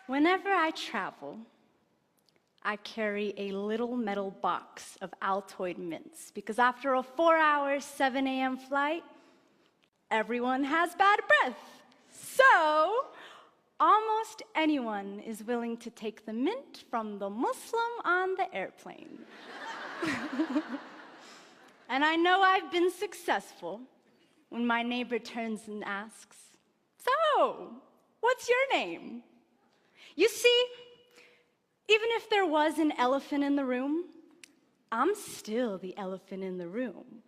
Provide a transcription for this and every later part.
Whenever I travel, I carry a little metal box of Altoid mints because after a 4-hour, 7 a.m. flight, everyone has bad breath. So, almost anyone is willing to take the mint from the Muslim on the airplane. And I know I've been successful when my neighbor turns and asks, "So, what's your name?" You see, even if there was an elephant in the room, I'm still the elephant in the room.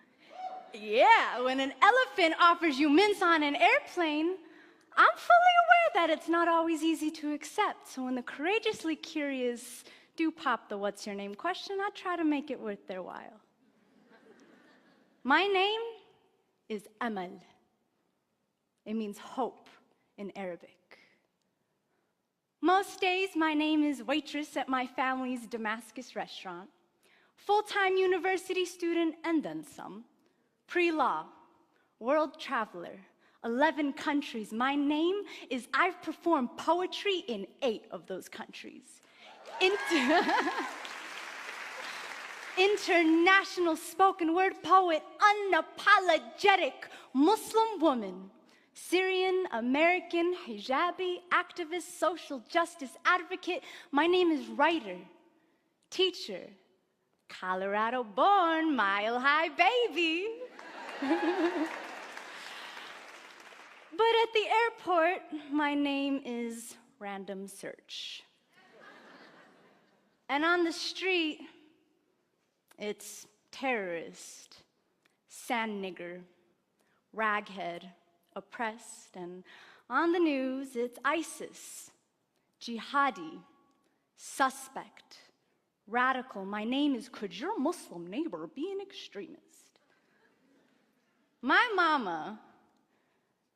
Yeah, when an elephant offers you mints on an airplane, I'm fully aware that it's not always easy to accept. So when the courageously curious do pop the "what's your name" question, I try to make it worth their while. My name is Amal. It means hope in Arabic. Most days, my name is waitress at my family's Damascus restaurant, full-time university student, and then some, pre-law, world traveler, 11 countries. My name is I've performed poetry in 8 of those countries. International spoken word poet, unapologetic Muslim woman, Syrian, American, hijabi, activist, social justice advocate. My name is writer, teacher, Colorado-born, mile-high baby. But at the airport, my name is random search. And on the street, it's terrorist, sand nigger, raghead, oppressed, and on the news, it's ISIS, jihadi, suspect, radical. My name is, could your Muslim neighbor be an extremist? My mama,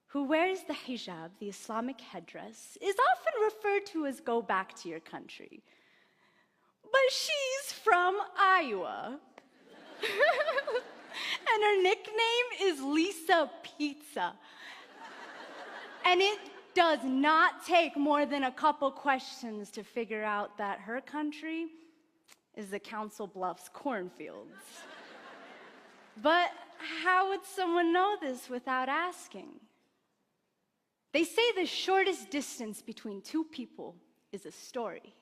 who wears the hijab, the Islamic headdress, is often referred to as "go back to your country." But she's from Iowa. And her nickname is Lisa Pizza. And it does not take more than a couple questions to figure out that her country is the Council Bluffs cornfields. But how would someone know this without asking? They say the shortest distance between two people is a story.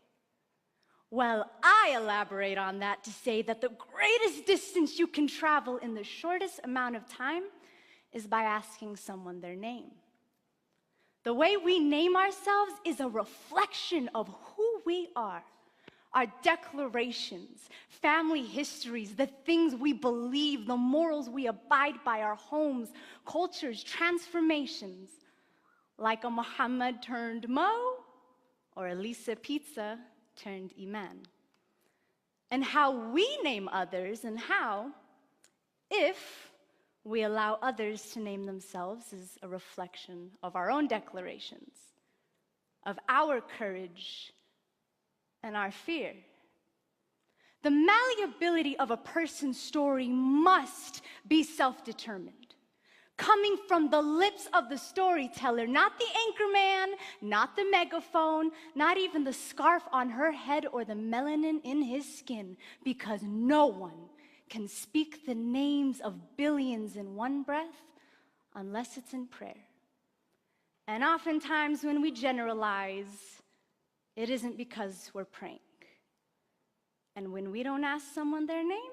Well, I elaborate on that to say that the greatest distance you can travel in the shortest amount of time is by asking someone their name. The way we name ourselves is a reflection of who we are. Our declarations, family histories, the things we believe, the morals we abide by, our homes, cultures, transformations, like a Muhammad turned Mo or a Lisa Pizza turned Iman. And how we name others and how, if we allow others to name themselves, is a reflection of our own declarations, of our courage and our fear. The malleability of a person's story must be self-determined, coming from the lips of the storyteller, not the anchorman, not the megaphone, not even the scarf on her head or the melanin in his skin, because no one can speak the names of billions in one breath unless it's in prayer. And oftentimes when we generalize, it isn't because we're praying. And when we don't ask someone their name,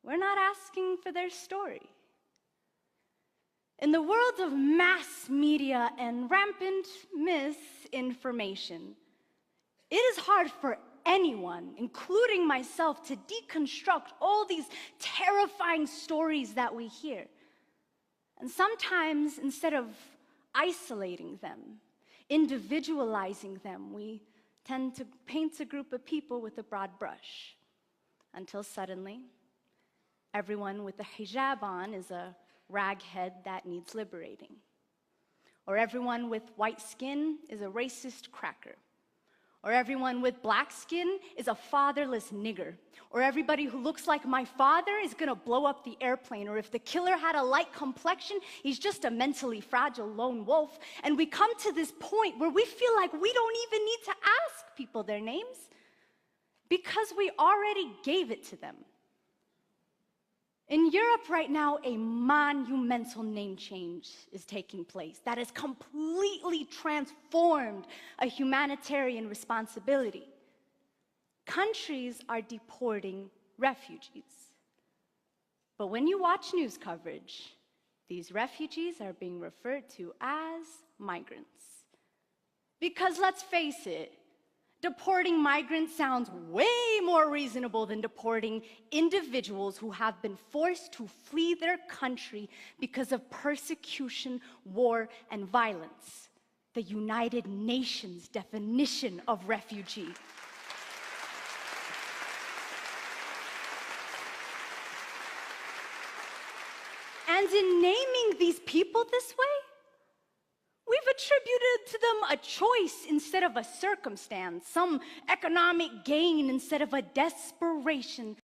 we're not asking for their story. In the world of mass media and rampant misinformation, it is hard for anyone, including myself, to deconstruct all these terrifying stories that we hear. And sometimes, instead of isolating them, individualizing them, we tend to paint a group of people with a broad brush, until suddenly, everyone with a hijab on is a raghead that needs liberating. Or everyone with white skin is a racist cracker. Or everyone with black skin is a fatherless nigger. Or everybody who looks like my father is gonna blow up the airplane. Or if the killer had a light complexion, he's just a mentally fragile lone wolf. And we come to this point where we feel like we don't even need to ask people their names because we already gave it to them. In Europe right now, a monumental name change is taking place that has completely transformed a humanitarian responsibility. Countries are deporting refugees. But when you watch news coverage, these refugees are being referred to as migrants. Because let's face it, deporting migrants sounds way more reasonable than deporting individuals who have been forced to flee their country because of persecution, war, and violence. The United Nations definition of refugee. And in naming these people this way, we've attributed to them a choice instead of a circumstance, some economic gain instead of a desperation